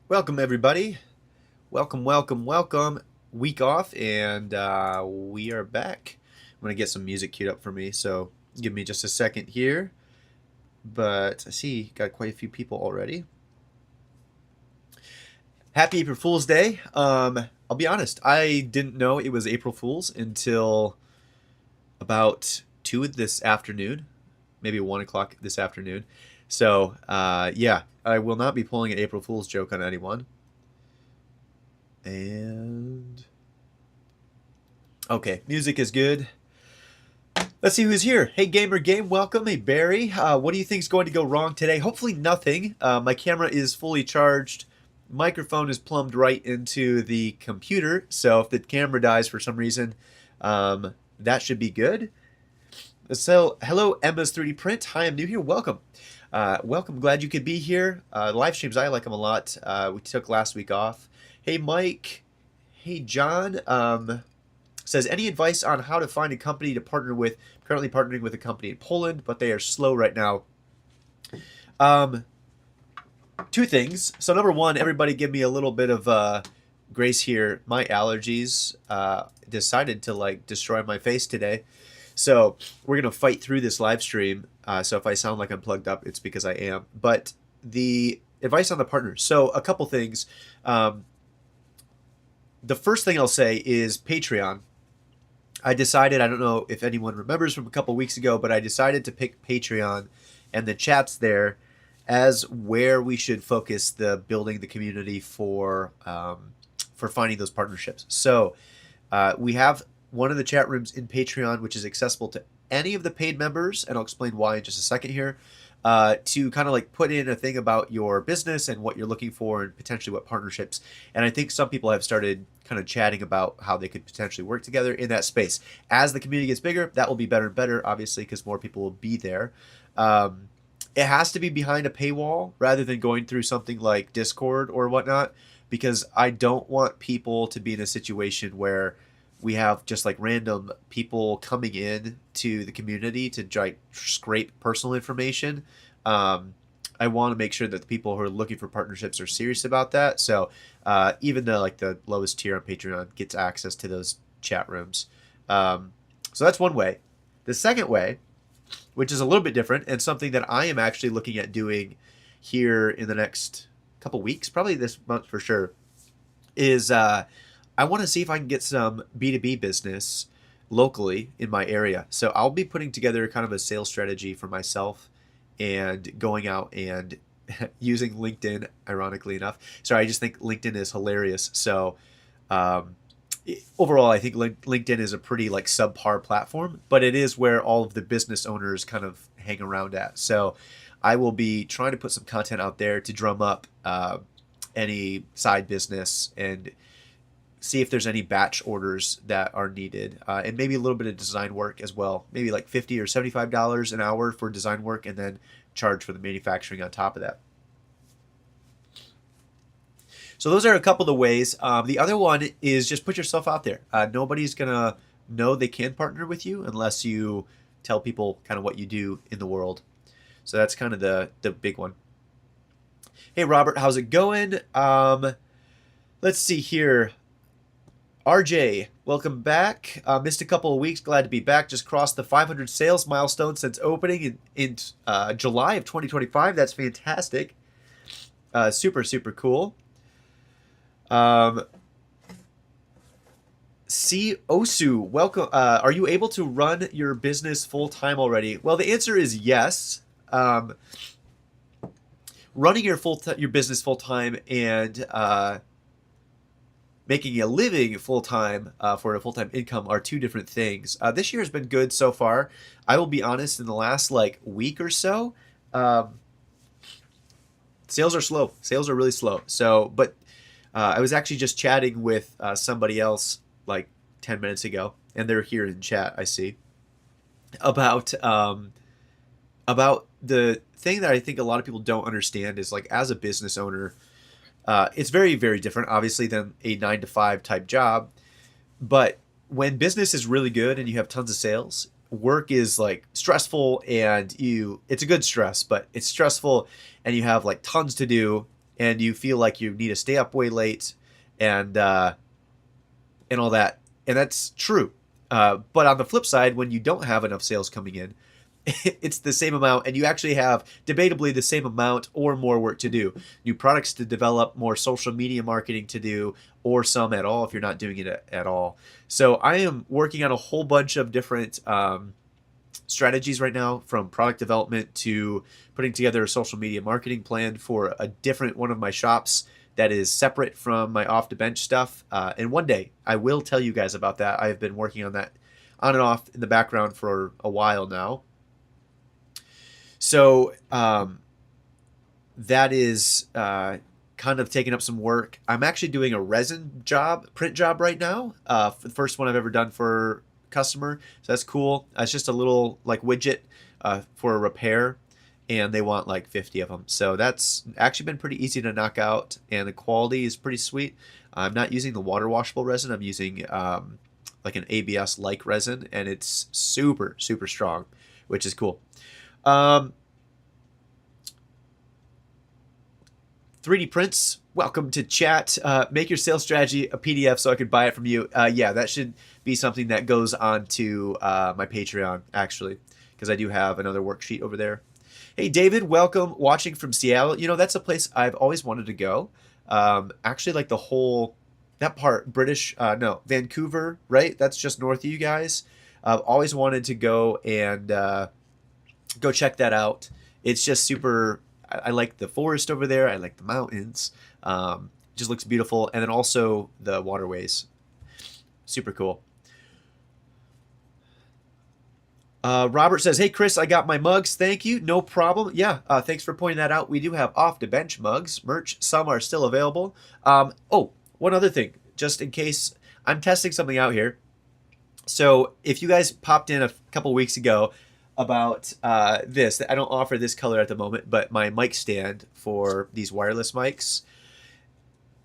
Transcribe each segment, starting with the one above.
Welcome, everybody. Welcome, welcome, welcome. Week off, and we are back. I'm going to get some music queued up for me, so give me just a second here. But I see got quite a few people already. Happy April Fool's Day. I'll be honest, I didn't know it was April Fool's until about 2 this afternoon, maybe 1 o'clock this afternoon. So, yeah, I will not be pulling an April Fool's joke on anyone. And okay, music is good. Let's see who's here. Hey, Gamer Game, welcome. Hey, Barry. What do you think is going to go wrong today? Hopefully nothing. My camera is fully charged. Microphone is plumbed right into the computer, so if the camera dies for some reason, that should be good. So, hello, Emma's 3D Print. Hi, I'm new here. Welcome. Welcome. Glad you could be here. Live streams, I like them a lot. We took last week off. Hey, Mike. Hey, John. Says, any advice on how to find a company to partner with? I'm currently partnering with a company in Poland, but they are slow right now. Two things. So number one, everybody give me a little bit of grace here. My allergies decided to like destroy my face today. So we're going to fight through this live stream. So if I sound like I'm plugged up, it's because I am. But the advice on the partners. So a couple things. The first thing I'll say is Patreon. I decided, I don't know if anyone remembers from a couple weeks ago, but I decided to pick Patreon and the chats there as where we should focus the building the community for finding those partnerships. So we have one of the chat rooms in Patreon, which is accessible to any of the paid members, and I'll explain why in just a second here, to kind of like put in a thing about your business and what you're looking for and potentially what partnerships. And I think some people have started kind of chatting about how they could potentially work together in that space. As the community gets bigger, that will be better and better, obviously, because more people will be there. It has to be behind a paywall rather than going through something like Discord or whatnot, because I don't want people to be in a situation where we have just like random people coming in to the community to try scrape personal information. I want to make sure that the people who are looking for partnerships are serious about that. So even though like the lowest tier on Patreon gets access to those chat rooms. So that's one way. The second way, which is a little bit different and something that I am actually looking at doing here in the next couple weeks, probably this month for sure, is I want to see if I can get some B2B business locally in my area. So I'll be putting together kind of a sales strategy for myself and going out and using LinkedIn, ironically enough. Sorry, I just think LinkedIn is hilarious. So overall, I think LinkedIn is a pretty like subpar platform, but it is where all of the business owners kind of hang around at. So I will be trying to put some content out there to drum up any side business and see if there's any batch orders that are needed, and maybe a little bit of design work as well. Maybe like $50 or $75 an hour for design work, and then charge for the manufacturing on top of that. So those are a couple of the ways. The other one is just put yourself out there. Nobody's gonna know they can partner with you unless you tell people kind of what you do in the world. So that's kind of the big one. Hey Robert, how's it going? Let's see here. RJ, welcome back. Missed a couple of weeks. Glad to be back. Just crossed the 500 sales milestone since opening in July of 2025. That's fantastic. Super, super cool. C. Osu, welcome. Are you able to run your business full-time already? Well, the answer is yes. Running your business full-time and making a living full-time for a full-time income are two different things. This year has been good so far. I will be honest, in the last like week or so, sales are slow. Sales are really slow. So, but I was actually just chatting with somebody else like 10 minutes ago, and they're here in chat, I see, about the thing that I think a lot of people don't understand is like as a business owner, it's very, very different, obviously, than a 9-to-5 type job. But when business is really good and you have tons of sales, work is like stressful, and it's a good stress, but it's stressful, and you have like tons to do, and you feel like you need to stay up way late and all that. And that's true. But on the flip side, when you don't have enough sales coming in, it's the same amount, and you actually have debatably the same amount or more work to do. New products to develop, more social media marketing to do, or some at all if you're not doing it at all. So I am working on a whole bunch of different strategies right now, from product development to putting together a social media marketing plan for a different one of my shops that is separate from my off the bench stuff. And one day I will tell you guys about that. I have been working on that on and off in the background for a while now. So that is kind of taking up some work. I'm actually doing a resin print job right now. The first one I've ever done for a customer. So that's cool. It's just a little like widget for a repair, and they want like 50 of them. So that's actually been pretty easy to knock out, and the quality is pretty sweet. I'm not using the water washable resin. I'm using like an ABS-like resin, and it's super, super strong, which is cool. 3D prints, welcome to chat. Make your sales strategy a PDF so I could buy it from you. Yeah, that should be something that goes on to my Patreon, actually, because I do have another worksheet over there. Hey, David, welcome, watching from Seattle. You know, that's a place I've always wanted to go. Actually, like the whole, that part, Vancouver, right? That's just north of you guys. I've always wanted to go and go check that out. It's just super, I like the forest over there. I like the mountains. Just looks beautiful. And then also the waterways. Super cool. Robert says, hey, Chris, I got my mugs. Thank you. No problem. Yeah, thanks for pointing that out. We do have off-the-bench mugs, merch. Some are still available. Oh, one other thing, just in case I'm testing something out here. So if you guys popped in a couple weeks ago about this, I don't offer this color at the moment, but my mic stand for these wireless mics.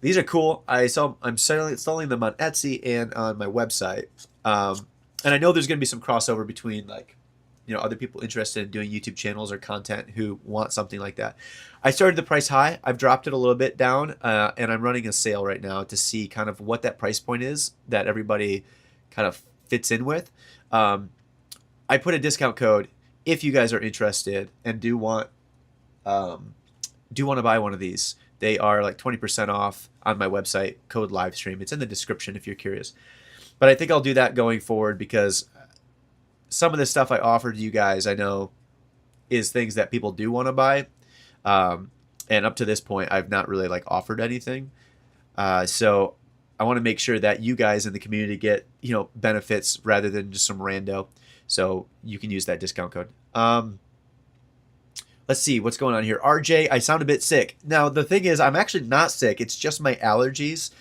These are cool. I'm selling them on Etsy and on my website. And I know there's going to be some crossover between, like, you know, other people interested in doing YouTube channels or content who want something like that. I started the price high. I've dropped it a little bit down, and I'm running a sale right now to see kind of what that price point is that everybody kind of fits in with. I put a discount code if you guys are interested and do want to buy one of these. They are like 20% off on my website, code Livestream. It's in the description if you're curious. But I think I'll do that going forward, because some of the stuff I offered you guys, I know, is things that people do want to buy. And up to this point, I've not really like offered anything. So I want to make sure that you guys in the community get, you know, benefits rather than just some rando. So you can use that discount code. Let's see what's going on here. RJ, I sound a bit sick. Now, the thing is, I'm actually not sick. It's just my allergies.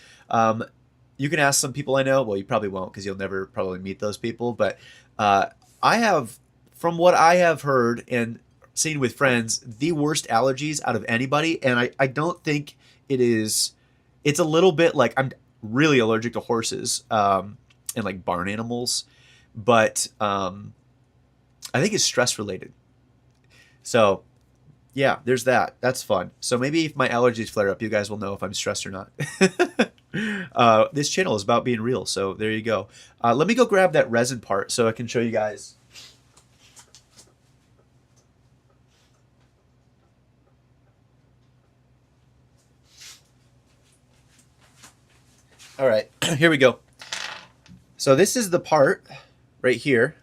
You can ask some people I know. Well, you probably won't, because you'll never probably meet those people. But I have, from what I have heard and seen with friends, the worst allergies out of anybody. And I don't think it is. It's a little bit like, I'm really allergic to horses and like barn animals. But I think it's stress related. So yeah, there's that. That's fun. So maybe if my allergies flare up, you guys will know if I'm stressed or not. This channel is about being real, so there you go. Let me go grab that resin part so I can show you guys. All right, here we go. So this is the part right here.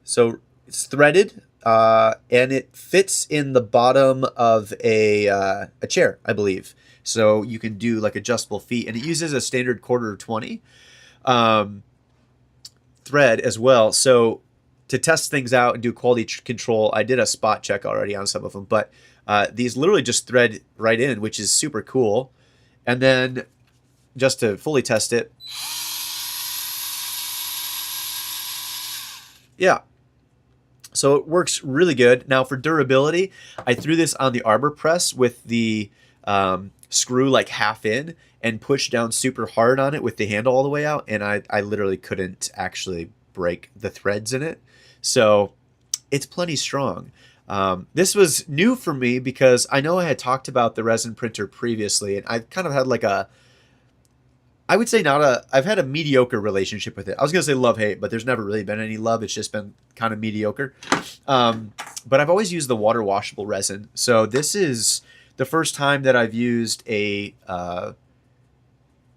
So it's threaded, and it fits in the bottom of a chair, I believe. So you can do like adjustable feet, and it uses a standard 1/4 thread as well. So to test things out and do quality control, I did a spot check already on some of them, but these literally just thread right in, which is super cool. And then just to fully test it, yeah. So it works really good. Now for durability, I threw this on the arbor press with the screw like half in and pushed down super hard on it with the handle all the way out, and I literally couldn't actually break the threads in it. So it's plenty strong. This was new for me because I know I had talked about the resin printer previously, and I've kind of had like a, I would say not a, I've had a mediocre relationship with it. I was going to say love-hate, but there's never really been any love. It's just been kind of mediocre. But I've always used the water washable resin. So this is the first time that I've used an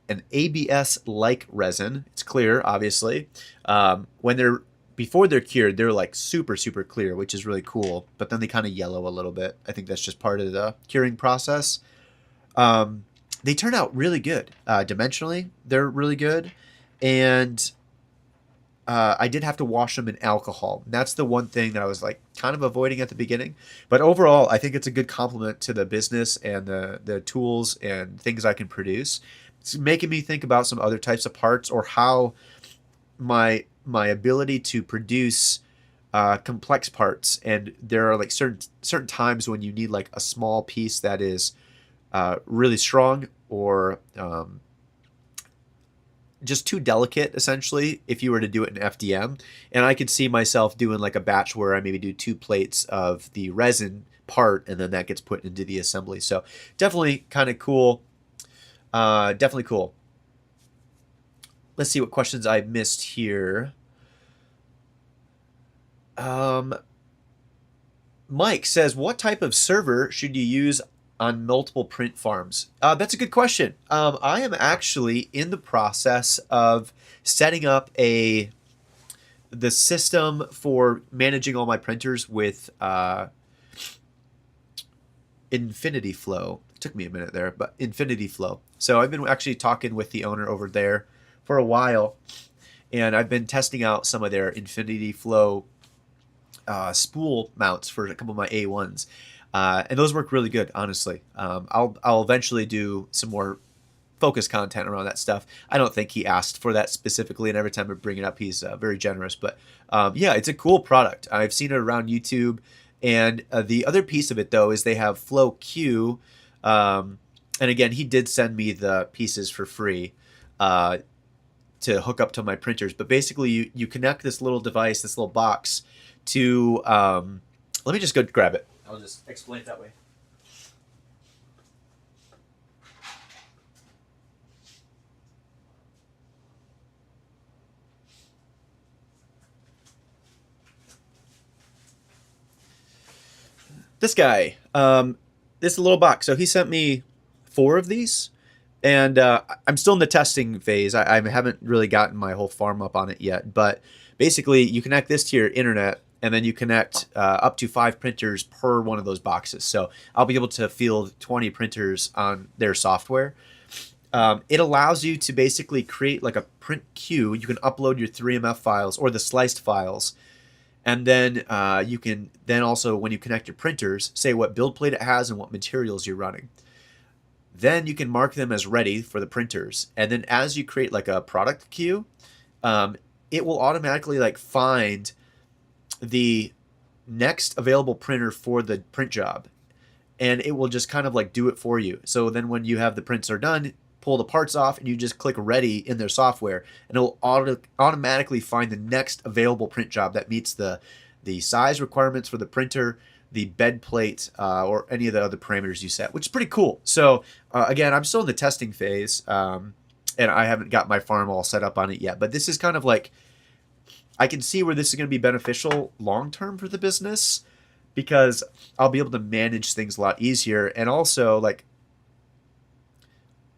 ABS-like resin. It's clear, obviously. Before they're cured, they're like super, super clear, which is really cool. But then they kind of yellow a little bit. I think that's just part of the curing process. They turn out really good. Dimensionally, they're really good. And I did have to wash them in alcohol. And that's the one thing that I was like kind of avoiding at the beginning. But overall, I think it's a good complement to the business and the tools and things I can produce. It's making me think about some other types of parts, or how my ability to produce complex parts. And there are like certain times when you need like a small piece that is really strong, or just too delicate, essentially, if you were to do it in FDM. And I could see myself doing like a batch where I maybe do 2 plates of the resin part, and then that gets put into the assembly. So definitely kind of cool. Definitely cool. Let's see what questions I missed here. Mike says, what type of server should you use on multiple print farms? That's a good question. I am actually in the process of setting up the system for managing all my printers with Infinity Flow. It took me a minute there, but Infinity Flow. So I've been actually talking with the owner over there for a while, and I've been testing out some of their Infinity Flow spool mounts for a couple of my A1s. And those work really good, honestly. I'll eventually do some more focus content around that stuff. I don't think he asked for that specifically, and every time I bring it up, he's very generous. But yeah, it's a cool product. I've seen it around YouTube. And the other piece of it, though, is they have Flow Q. And again, he did send me the pieces for free to hook up to my printers. But basically, you connect this little device, this little box, to let me just go grab it. I'll just explain it that way. This guy, this little box. So he sent me 4 of these, and I'm still in the testing phase. I haven't really gotten my whole farm up on it yet, but basically you connect this to your internet, and then you connect up to 5 printers per one of those boxes. So I'll be able to field 20 printers on their software. It allows you to basically create like a print queue. You can upload your 3MF files or the sliced files. And then you can then also, when you connect your printers, say what build plate it has and what materials you're running. Then you can mark them as ready for the printers. And then as you create like a product queue, it will automatically like find the next available printer for the print job, and it will just kind of like do it for you. So then when you have the prints are done, pull the parts off, and you just click ready in their software, and it will automatically find the next available print job that meets the size requirements for the printer, the bed plate, or any of the other parameters you set, which is pretty cool. So again, I'm still in the testing phase, and I haven't got my farm all set up on it yet, but this is kind of like, I can see where this is going to be beneficial long-term for the business, because I'll be able to manage things a lot easier. And also, like,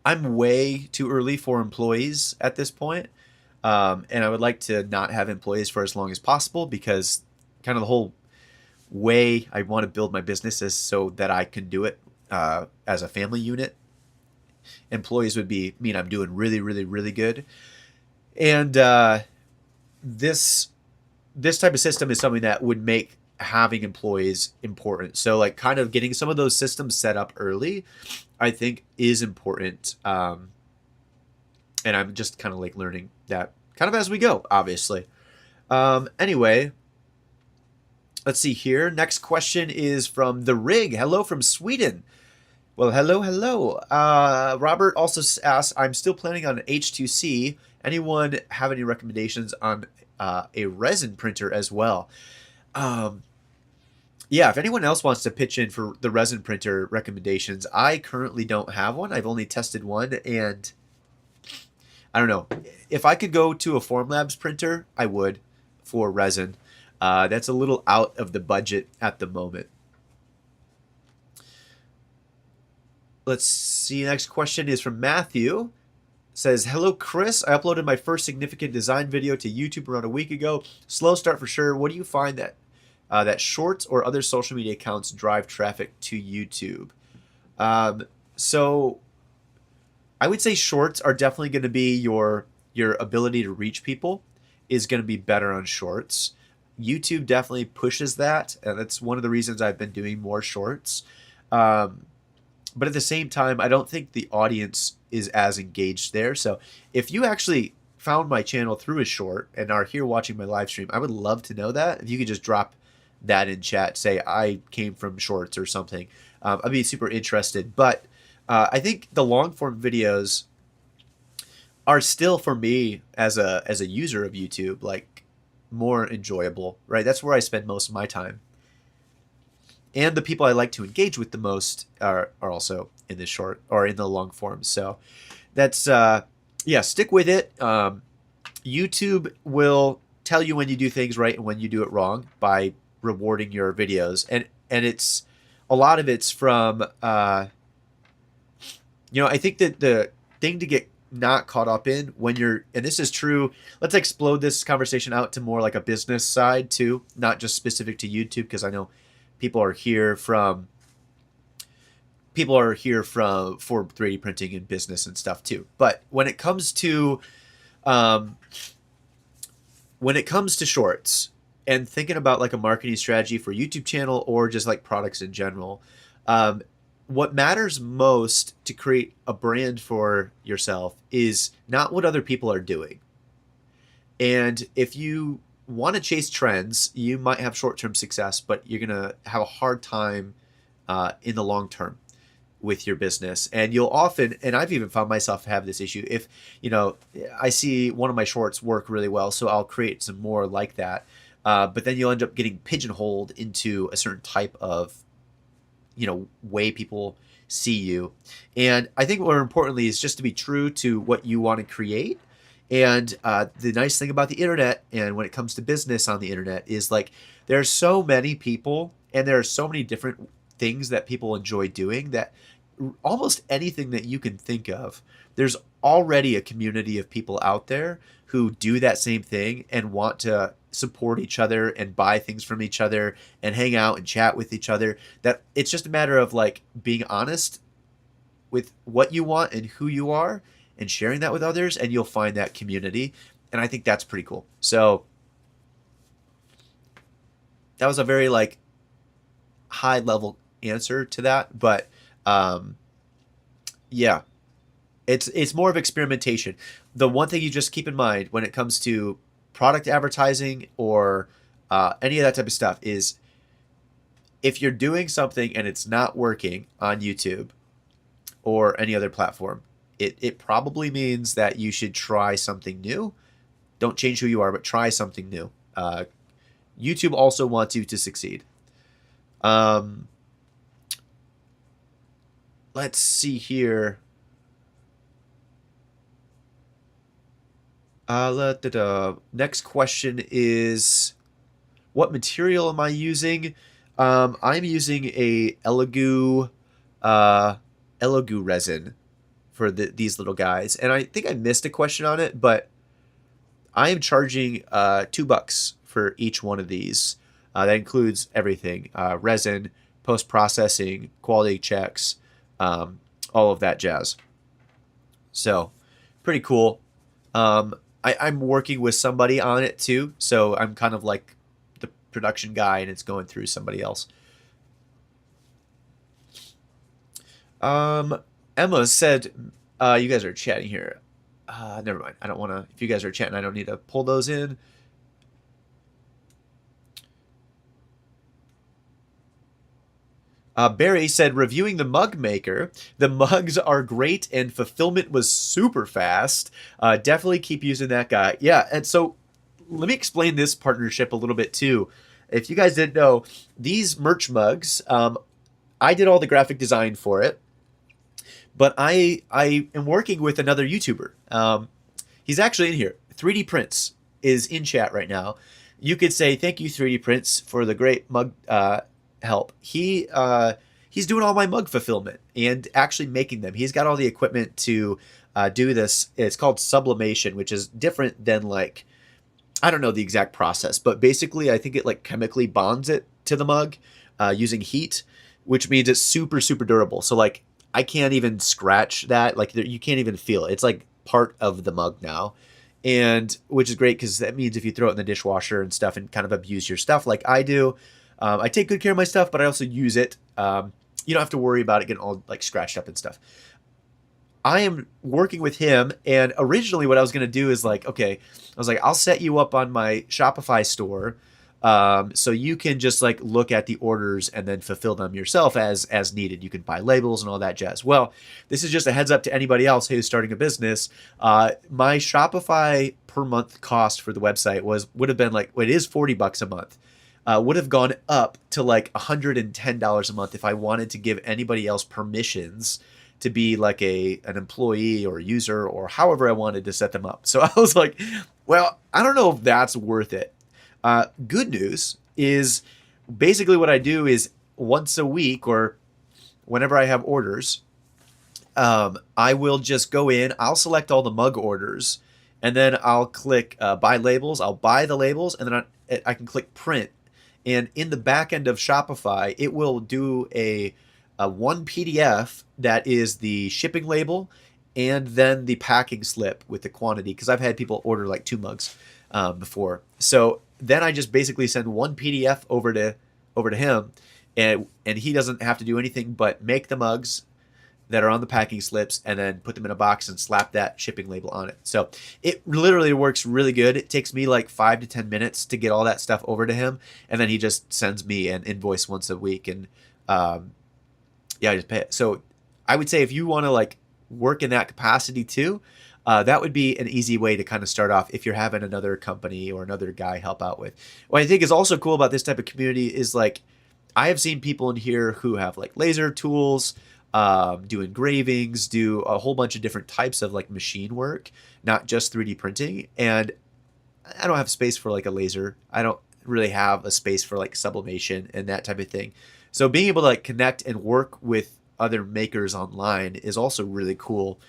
I'm way too early for employees at this point. And I would like to not have employees for as long as possible, because kind of the whole way I want to build my business is so that I can do it as a family unit. Employees would mean I'm doing really, really, really good. And this type of system is something that would make having employees important. So like kind of getting some of those systems set up early, I think is important. And I'm just kind of like learning that kind of as we go, obviously. Anyway, let's see here. Next question is from The Rig. Hello from Sweden. Well, hello. Robert also asks, I'm still planning on an H2C. Anyone have any recommendations on a resin printer as well? yeah, if anyone else wants to pitch in for the resin printer recommendations, I currently don't have one. I've only tested one, and I don't know. If I could go to a Formlabs printer, I would for resin. That's a little out of the budget at the moment. Let's see. Next question is from Matthew. Says, hello, Chris. I uploaded my first significant design video to YouTube around a week ago. Slow start for sure. What do you find that shorts or other social media accounts drive traffic to YouTube? So I would say shorts are definitely going to be your ability to reach people is going to be better on shorts. YouTube definitely pushes that, and that's one of the reasons I've been doing more shorts. But at the same time, I don't think the audience is as engaged there. So if you actually found my channel through a short and are here watching my live stream, I would love to know that. If you could just drop that in chat, say I came from shorts or something, I'd be super interested. But I think the long form videos are still, for me as a user of YouTube, like more enjoyable, right? That's where I spend most of my time. And the people I like to engage with the most are also in the short or in the long form. So that's, yeah, stick with it. YouTube will tell you when you do things right and when you do it wrong by rewarding your videos. And it's, a lot of it's from, I think that the thing to get not caught up in when you're, and this is true, let's explode this conversation out to more like a business side too, not just specific to YouTube, because I know people are here for 3D printing and business and stuff too. But when it comes to shorts and thinking about like a marketing strategy for YouTube channel or just like products in general, what matters most to create a brand for yourself is not what other people are doing. And if you want to chase trends, you might have short-term success, but you're going to have a hard time in the long term with your business. And you'll often, and I've even found myself have this issue, if, I see one of my shorts work really well, so I'll create some more like that. But then you'll end up getting pigeonholed into a certain type of, way people see you. And I think more importantly is just to be true to what you want to create. And the nice thing about the internet, and when it comes to business on the internet, is like there are so many people and there are so many different things that people enjoy doing that almost anything that you can think of, there's already a community of people out there who do that same thing and want to support each other and buy things from each other and hang out and chat with each other. That it's just a matter of like being honest with what you want and who you are and sharing that with others, and you'll find that community. And I think that's pretty cool. So that was a very like high level answer to that, but yeah, it's more of experimentation. The one thing you just keep in mind when it comes to product advertising or any of that type of stuff is if you're doing something and it's not working on YouTube or any other platform, it probably means that you should try something new. Don't change who you are, but try something new. YouTube also wants you to succeed. Let's see here. Next question is, what material am I using? I'm using a Elegoo resin for these little guys. And I think I missed a question on it, but I am charging $2 for each one of these. That includes everything, resin, post-processing, quality checks, all of that jazz. So pretty cool. I'm working with somebody on it too, so I'm kind of like the production guy and it's going through somebody else. Emma said, you guys are chatting here. Never mind. I don't want to, if you guys are chatting, I don't need to pull those in. Barry said, reviewing the mug maker, the mugs are great and fulfillment was super fast. Definitely keep using that guy. Yeah, and so let me explain this partnership a little bit too. If you guys didn't know, these merch mugs, I did all the graphic design for it, but I am working with another YouTuber. He's actually in here. 3D Prints is in chat right now. You could say thank you, 3D Prints, for the great mug help. He's doing all my mug fulfillment and actually making them. He's got all the equipment to do this. It's called sublimation, which is different than like, I don't know the exact process, but basically I think it like chemically bonds it to the mug using heat, which means it's super, super durable. So like I can't even scratch that. Like you can't even feel it. It's like part of the mug now. And which is great because that means if you throw it in the dishwasher and stuff and kind of abuse your stuff like I do, I take good care of my stuff, but I also use it. You don't have to worry about it getting all like scratched up and stuff. I am working with him, and originally what I was going to do is like, okay, I was like, I'll set you up on my Shopify store, so you can just like look at the orders and then fulfill them yourself as needed. You can buy labels and all that jazz. Well, this is just a heads up to anybody else who's starting a business. My Shopify per month cost for the website would have been like, well, it is $40 a month. Would have gone up to like $110 a month if I wanted to give anybody else permissions to be like an employee or user or however I wanted to set them up. So I was like, well, I don't know if that's worth it. Good news is basically what I do is once a week or whenever I have orders, I will just go in, I'll select all the mug orders, and then I'll click buy labels. I'll buy the labels, and then I can click print. And in the back end of Shopify, it will do a one PDF that is the shipping label and then the packing slip with the quantity, because I've had people order like 2 mugs before. So then I just basically send one PDF over to him, and he doesn't have to do anything but make the mugs that are on the packing slips and then put them in a box and slap that shipping label on it. So it literally works really good. It takes me like 5 to 10 minutes to get all that stuff over to him, and then he just sends me an invoice once a week, and yeah, I just pay it. So I would say if you want to like work in that capacity too, that would be an easy way to kind of start off if you're having another company or another guy help out with. What I think is also cool about this type of community is like I have seen people in here who have like laser tools, do engravings, do a whole bunch of different types of like machine work, not just 3D printing. And I don't have space for like a laser. I don't really have a space for like sublimation and that type of thing. So being able to like connect and work with other makers online is also really cool,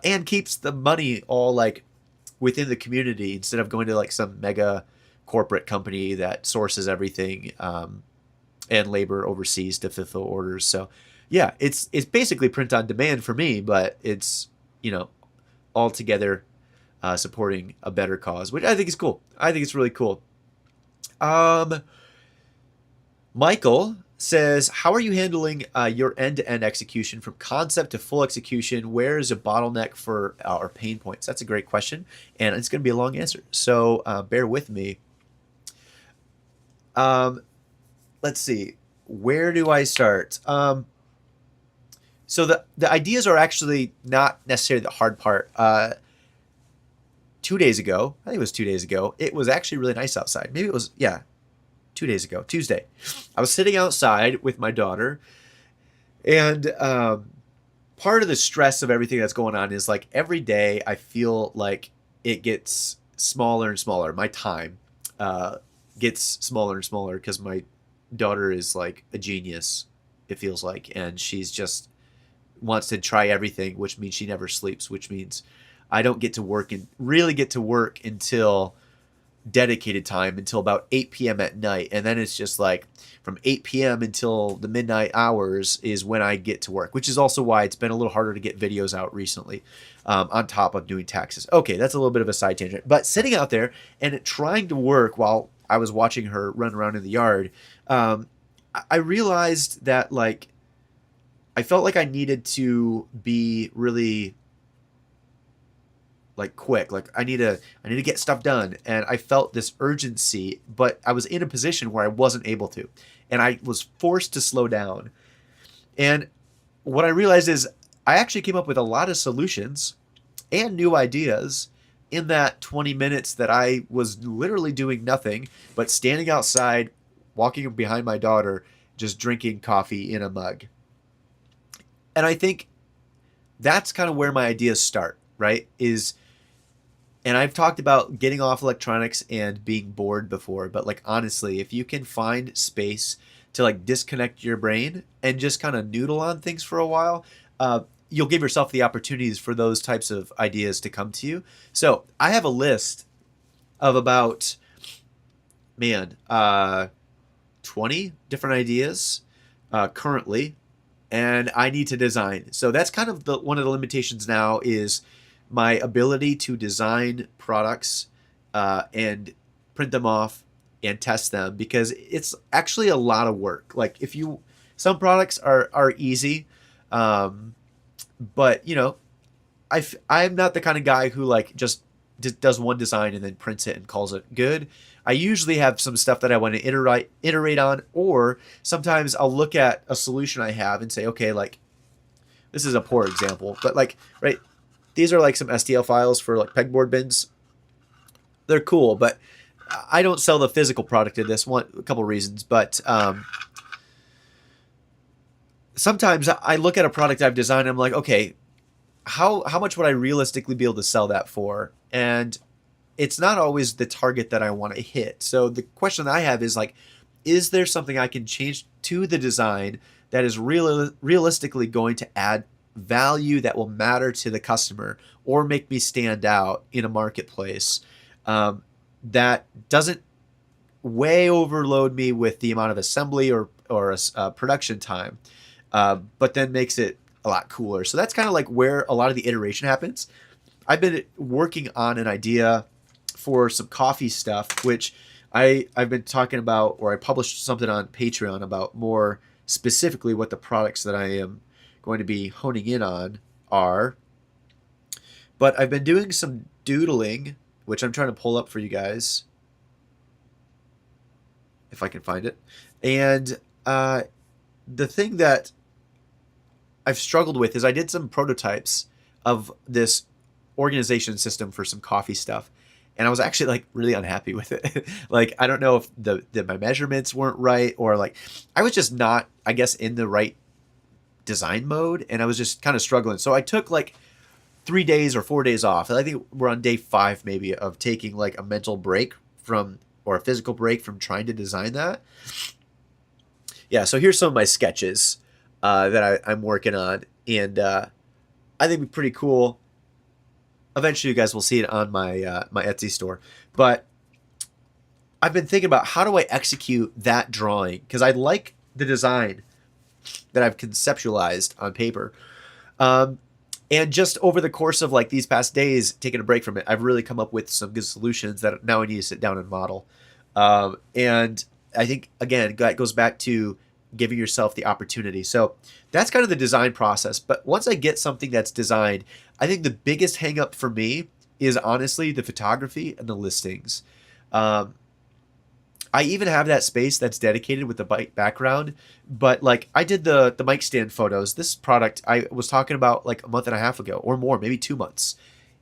and keeps the money all like within the community instead of going to like some mega corporate company that sources everything and labor overseas to fulfill orders. So yeah, it's basically print on demand for me, but it's, you know, all together supporting a better cause, which I think is cool. I think it's really cool. Michael says, how are you handling your end-to-end execution from concept to full execution? Where is a bottleneck for our pain points? That's a great question, and it's going to be a long answer, so bear with me. Let's see. Where do I start? So the ideas are actually not necessarily the hard part. 2 days ago, I think it was 2 days ago, it was actually really nice outside. Maybe it was, yeah, 2 days ago, Tuesday. I was sitting outside with my daughter, and part of the stress of everything that's going on is like every day I feel like it gets smaller and smaller. My time gets smaller and smaller because my daughter is like a genius, it feels like, and she's just wants to try everything, which means she never sleeps, which means I don't get to work and really get to work until dedicated time, until about 8 p.m. at night. And then it's just like from 8 p.m. until the midnight hours is when I get to work, which is also why it's been a little harder to get videos out recently, on top of doing taxes. Okay, that's a little bit of a side tangent. But sitting out there and trying to work while I was watching her run around in the yard, I realized that like I felt like I needed to be really like quick, like I need to get stuff done, and I felt this urgency, but I was in a position where I wasn't able to, and I was forced to slow down. And what I realized is I actually came up with a lot of solutions and new ideas in that 20 minutes that I was literally doing nothing but standing outside walking behind my daughter, just drinking coffee in a mug. And I think that's kind of where my ideas start, right? And I've talked about getting off electronics and being bored before, but like honestly, if you can find space to like disconnect your brain and just kind of noodle on things for a while, you'll give yourself the opportunities for those types of ideas to come to you. So I have a list of about, man, 20 different ideas currently, and I need to design. So that's kind of one of the limitations now is my ability to design products and print them off and test them, because it's actually a lot of work. Like some products are easy, but I'm not the kind of guy who like just does one design and then prints it and calls it good. I usually have some stuff that I want to iterate on, or sometimes I'll look at a solution I have and say, okay, like this is a poor example, but like, right, these are like some STL files for like pegboard bins. They're cool, but I don't sell the physical product of this one, a couple reasons, but sometimes I look at a product I've designed and I'm like, okay, how much would I realistically be able to sell that for? And it's not always the target that I want to hit. So the question that I have is like, is there something I can change to the design that is realistically going to add value that will matter to the customer or make me stand out in a marketplace, that doesn't way overload me with the amount of assembly or production time, but then makes it a lot cooler. So that's kind of like where a lot of the iteration happens. I've been working on an idea for some coffee stuff, which I've been talking about, or I published something on Patreon about more specifically what the products that I am going to be honing in on are. But I've been doing some doodling, which I'm trying to pull up for you guys, if I can find it. And the thing that I've struggled with is I did some prototypes of this organization system for some coffee stuff, and I was actually like really unhappy with it. Like, I don't know if my measurements weren't right, or like I was just not, I guess, in the right design mode, and I was just kind of struggling. So I took like 3 days or 4 days off. I think we're on day 5 maybe of taking like a mental break from, or a physical break from trying to design that. Yeah, so here's some of my sketches that I'm working on, and I think it'd be pretty cool. Eventually, you guys will see it on my my Etsy store. But I've been thinking about how do I execute that drawing, because I like the design that I've conceptualized on paper. And just over the course of like these past days, taking a break from it, I've really come up with some good solutions that now I need to sit down and model. And I think, again, that goes back to giving yourself the opportunity. So that's kind of the design process. But once I get something that's designed, I think the biggest hang up for me is honestly the photography and the listings. I even have that space that's dedicated with the bike background, but like I did the mic stand photos. This product I was talking about like a month and a half ago or more, maybe 2 months.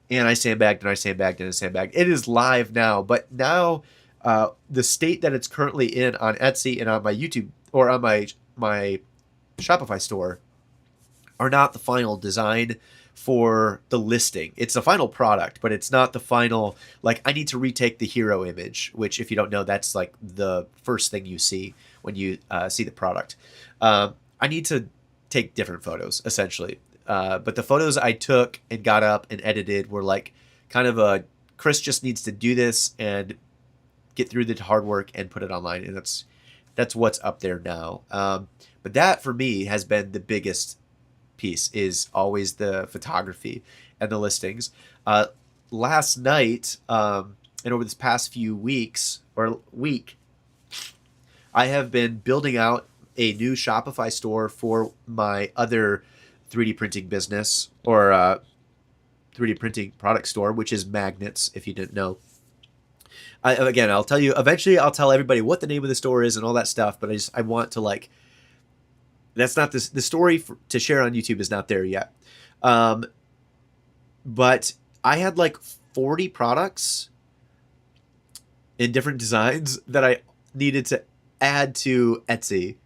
And I sandbagged and I sandbagged and I sandbagged. It is live now, but now the state that it's currently in on Etsy and on my YouTube or on my Shopify store are not the final design for the listing. It's the final product, but it's not the final, like I need to retake the hero image, which if you don't know, that's like the first thing you see when you see the product. I need to take different photos essentially. But the photos I took and got up and edited were like kind of Chris just needs to do this and get through the hard work and put it online. And that's what's up there now. But that for me has been the biggest piece, is always the photography and the listings. Last night, and over this past few weeks or week, I have been building out a new Shopify store for my other 3D printing business, or 3D printing product store, which is Magnets, if you didn't know. Again, I'll tell you, eventually I'll tell everybody what the name of the store is and all that stuff, but I want to like, that's not the story to share on YouTube is not there yet. But I had like 40 products in different designs that I needed to add to Etsy.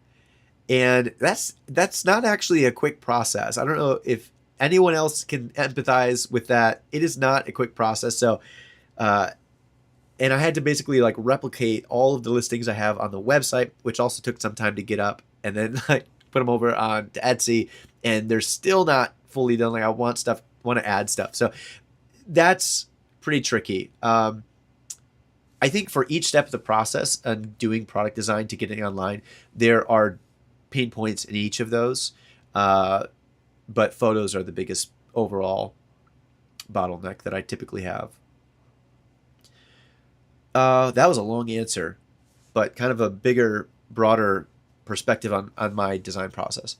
And that's not actually a quick process. I don't know if anyone else can empathize with that. It is not a quick process. So, uh, and I had to basically like replicate all of the listings I have on the website, which also took some time to get up, and then like put them over on to Etsy, and they're still not fully done. Like I want to add stuff. So that's pretty tricky. I think for each step of the process and doing product design to getting online, there are pain points in each of those. But photos are the biggest overall bottleneck that I typically have. That was a long answer, but kind of a bigger, broader perspective on my design process.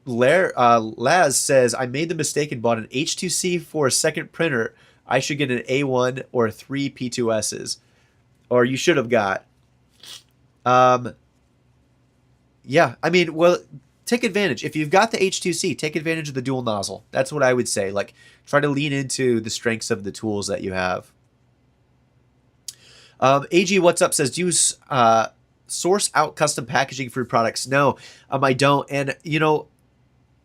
Laz says, I made the mistake and bought an H2C for a second printer. I should get an A1 or 3 P2Ss. Or you should have got. Yeah, I mean, well, take advantage. If you've got the H2C, take advantage of the dual nozzle. That's what I would say. Like, try to lean into the strengths of the tools that you have. AG What's Up says, do you source out custom packaging for your products? No, I don't. And, you know,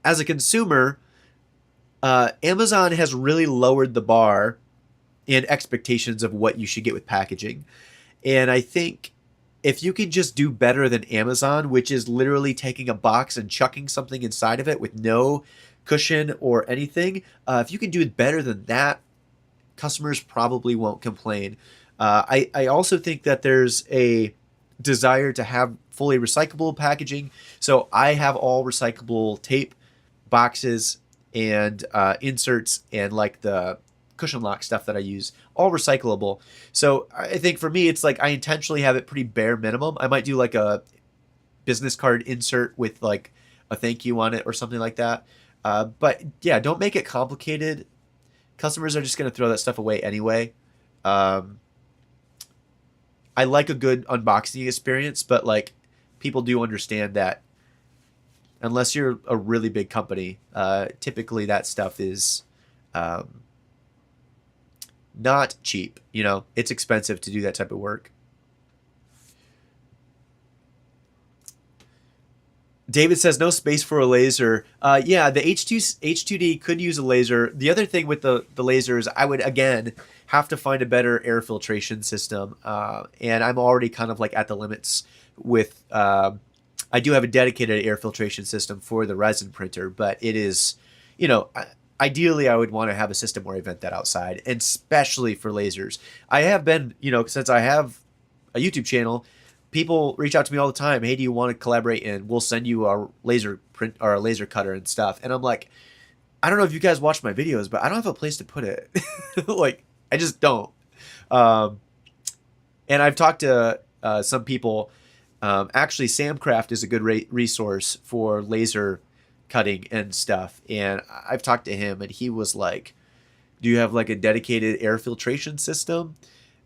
as a consumer, Amazon has really lowered the bar and expectations of what you should get with packaging. And I think if you can just do better than Amazon, which is literally taking a box and chucking something inside of it with no cushion or anything, if you can do it better than that, customers probably won't complain. I also think that there's a desire to have fully recyclable packaging. So I have all recyclable tape, boxes, and inserts, and like the cushion lock stuff that I use, all recyclable. So I think for me, it's like I intentionally have it pretty bare minimum. I might do like a business card insert with like a thank you on it or something like that. But yeah, don't make it complicated. Customers are just going to throw that stuff away anyway. I like a good unboxing experience, but like people do understand that unless you're a really big company, typically that stuff is not cheap. You know, it's expensive to do that type of work. David says no space for a laser. Yeah, the H2D could use a laser. The other thing with the lasers, I would again have to find a better air filtration system, and I'm already kind of like at the limits with. I do have a dedicated air filtration system for the resin printer, but it is, you know, ideally I would want to have a system where I vent that outside, and especially for lasers. I have been, you know, since I have a YouTube channel, people reach out to me all the time. Hey, do you want to collaborate? And we'll send you our laser print or our laser cutter and stuff. And I'm like, I don't know if you guys watch my videos, but I don't have a place to put it. Like, I just don't. And I've talked to some people. Actually, Samcraft is a good resource for laser cutting and stuff. And I've talked to him, and he was like, do you have like a dedicated air filtration system?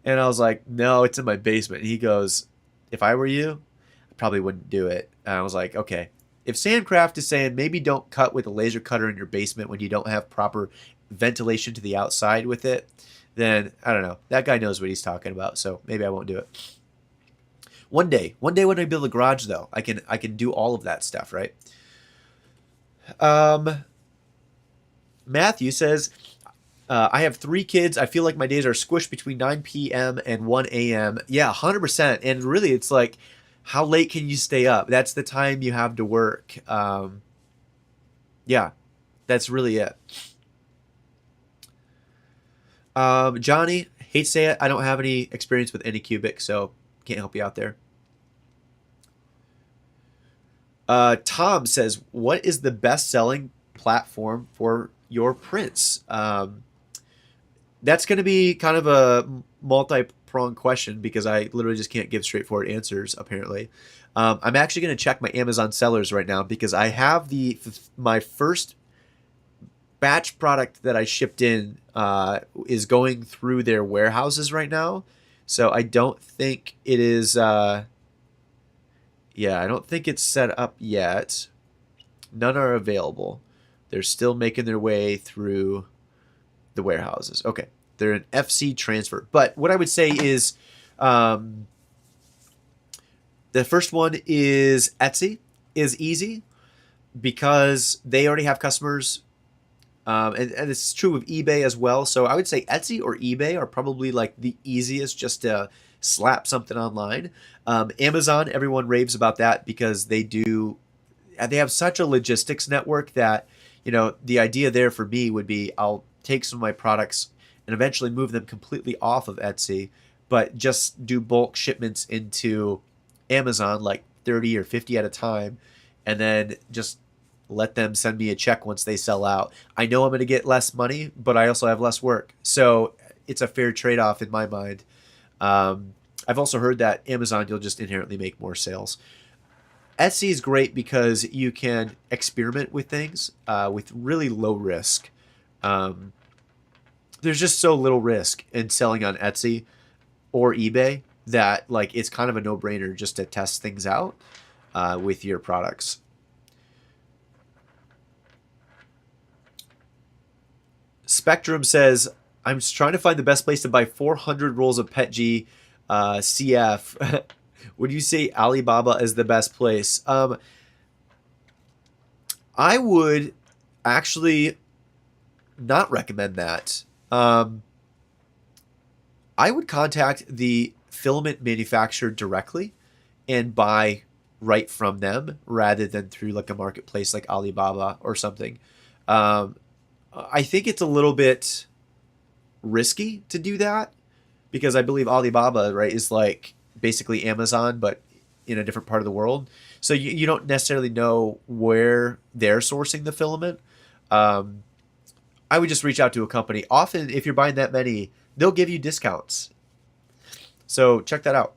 And I was like, no, it's in my basement. And he goes, if I were you, I probably wouldn't do it. And I was like, okay. If Sandcraft is saying maybe don't cut with a laser cutter in your basement when you don't have proper ventilation to the outside with it, then I don't know. That guy knows what he's talking about, so maybe I won't do it. One day when I build a garage, though, I can do all of that stuff, right? Matthew says, I have 3 kids. I feel like my days are squished between 9 p.m. and 1 a.m. Yeah, 100%. And really, it's like, how late can you stay up? That's the time you have to work. Yeah, that's really it. Johnny, hate to say it, I don't have any experience with Anycubic, so can't help you out there. Tom says, what is the best-selling platform for your prints? That's going to be kind of a multi-pronged question because I literally just can't give straightforward answers, apparently. I'm actually going to check my Amazon sellers right now because I have my first batch product that I shipped in is going through their warehouses right now. So I don't think it is... I don't think it's set up yet. None are available. They're still making their way through the warehouses. Okay. They're an FC transfer. But what I would say is, the first one is Etsy is easy because they already have customers. And it's true with eBay as well. So I would say Etsy or eBay are probably like the easiest just to slap something online. Amazon, everyone raves about that because they have such a logistics network that, the idea there for me would be I'll take some of my products and eventually move them completely off of Etsy, but just do bulk shipments into Amazon, like 30 or 50 at a time, and then just let them send me a check once they sell out. I know I'm going to get less money, but I also have less work. So it's a fair trade-off in my mind. I've also heard that Amazon, you'll just inherently make more sales. Etsy is great because you can experiment with things with really low risk. There's just so little risk in selling on Etsy or eBay that like it's kind of a no-brainer just to test things out with your products. Spectrum says, I'm just trying to find the best place to buy 400 rolls of PETG CF. Would you say Alibaba is the best place? I would actually not recommend that. I would contact the filament manufacturer directly and buy right from them rather than through like a marketplace like Alibaba or something. I think it's a little bit risky to do that because I believe Alibaba, right, is like basically Amazon, but in a different part of the world. So you don't necessarily know where they're sourcing the filament. I would just reach out to a company. Often, if you're buying that many, they'll give you discounts. So check that out.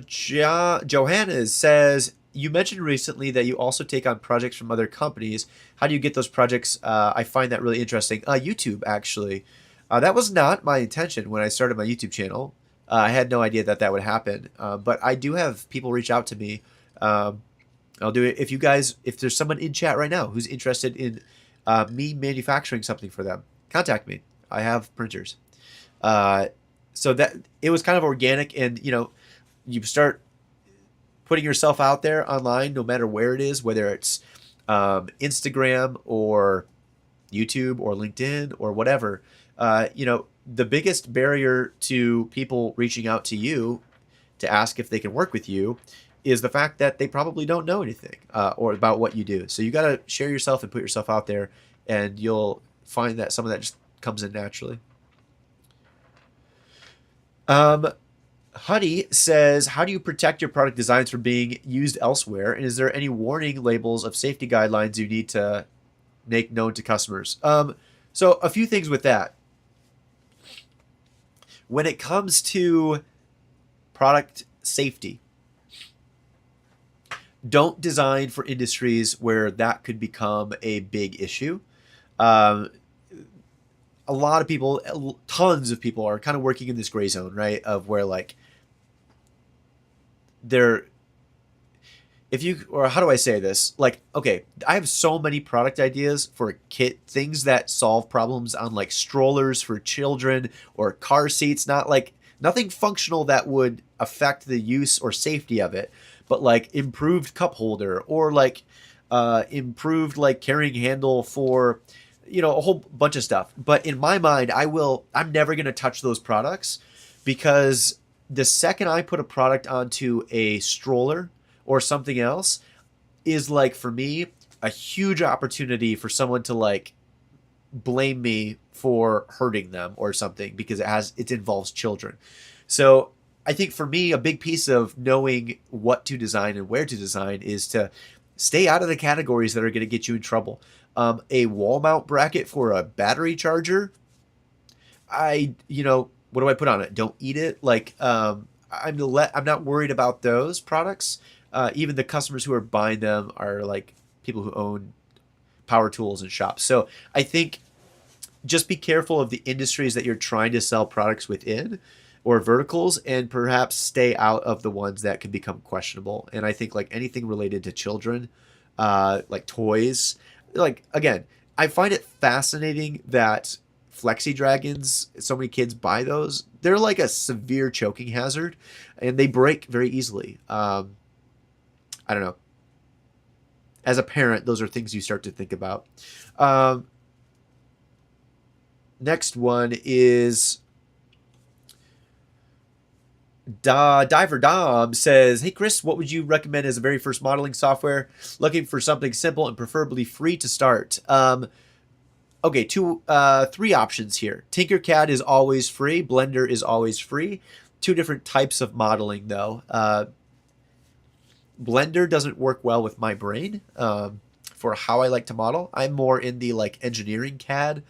Johanna says, you mentioned recently that you also take on projects from other companies. How do you get those projects? I find that really interesting. YouTube, actually. That was not my intention when I started my YouTube channel. I had no idea that would happen. But I do have people reach out to me. I'll do it. If there's someone in chat right now who's interested in me manufacturing something for them, contact me. I have printers. So that it was kind of organic, and you start putting yourself out there online, no matter where it is, whether it's Instagram or YouTube or LinkedIn or whatever. The biggest barrier to people reaching out to you to ask if they can work with you is the fact that they probably don't know anything or about what you do. So you got to share yourself and put yourself out there, and you'll find that some of that just comes in naturally. Honey says, how do you protect your product designs from being used elsewhere? And is there any warning labels of safety guidelines you need to make known to customers? So a few things with that. When it comes to product safety, don't design for industries where that could become a big issue. A lot of people, tons of people are kind of working in this gray zone, right? Of where like how do I say this? Like, okay, I have so many product ideas for things that solve problems on like strollers for children or car seats, nothing functional that would affect the use or safety of it, but like improved cup holder or like improved like carrying handle for, a whole bunch of stuff. But in my mind, I'm never going to touch those products because the second I put a product onto a stroller or something else is like, for me, a huge opportunity for someone to like blame me for hurting them or something because it involves children. So I think for me, a big piece of knowing what to design and where to design is to stay out of the categories that are going to get you in trouble. A wall mount bracket for a battery charger, what do I put on it? Don't eat it. Like, I'm not worried about those products. Even the customers who are buying them are like people who own power tools and shops. So I think just be careful of the industries that you're trying to sell products within or verticals, and perhaps stay out of the ones that can become questionable. And I think like anything related to children, like toys, like again, I find it fascinating that Flexi Dragons, so many kids buy those. They're like a severe choking hazard, and they break very easily. I don't know. As a parent, those are things you start to think about. Um, Next one is Diver Dom says, "Hey Chris, what would you recommend as a very first modeling software? Looking for something simple and preferably free to start." Okay, three options here. Tinkercad is always free. Blender is always free. Two different types of modeling, though. Blender doesn't work well with my brain for how I like to model. I'm more in the like engineering CAD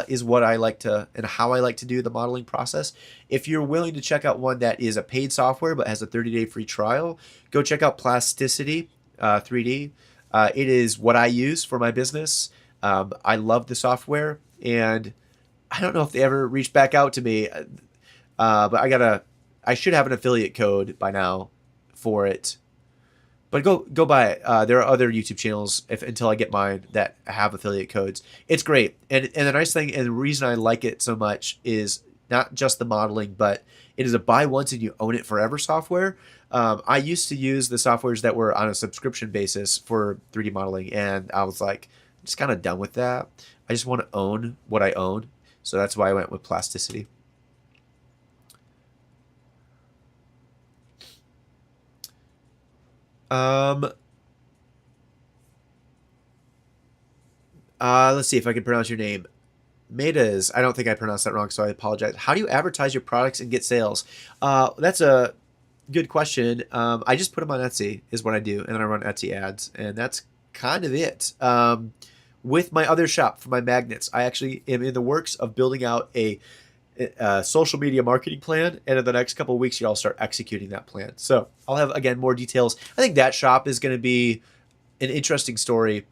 is what I like to and how I like to do the modeling process. If you're willing to check out one that is a paid software but has a 30-day free trial, go check out Plasticity 3D. It is what I use for my business. I love the software, and I don't know if they ever reached back out to me, but I should have an affiliate code by now for it. But go buy it. There are other YouTube channels until I get mine that have affiliate codes. It's great, and the nice thing and the reason I like it so much is not just the modeling, but it is a buy once and you own it forever software. I used to use the softwares that were on a subscription basis for 3D modeling, and I was like, I'm just kind of done with that. I just want to own what I own, so that's why I went with Plasticity. Let's see if I can pronounce your name. Metas. I don't think I pronounced that wrong, so I apologize. How do you advertise your products and get sales? That's a good question. I just put them on Etsy is what I do, and then I run Etsy ads, and that's kind of it. With my other shop for my magnets, I actually am in the works of building out a social media marketing plan, and in the next couple of weeks, I'll start executing that plan. So I'll have again more details. I think that shop is going to be an interesting story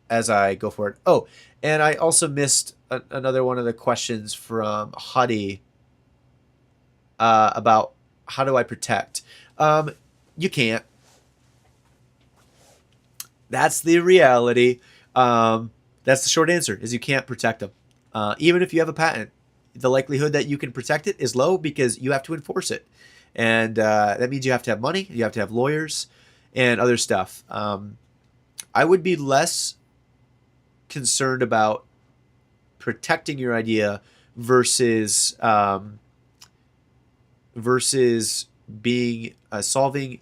as I go forward. Oh, and I also missed another one of the questions from Huddy about how do I protect. You can't. That's the reality. That's the short answer, is you can't protect them. Even if you have a patent, the likelihood that you can protect it is low because you have to enforce it. And that means you have to have money, you have to have lawyers, and other stuff. I would be less concerned about protecting your idea versus being solving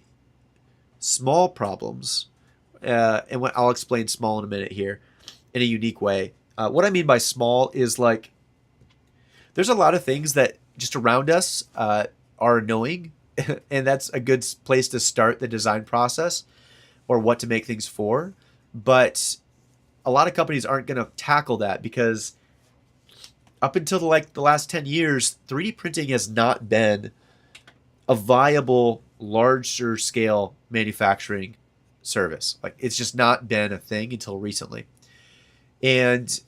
small problems. And what I'll explain small in a minute here in a unique way. What I mean by small is like there's a lot of things that just around us are annoying, and that's a good place to start the design process or what to make things for. But a lot of companies aren't going to tackle that because up until the last 10 years, 3D printing has not been a viable, larger scale manufacturing service. Like it's just not been a thing until recently. And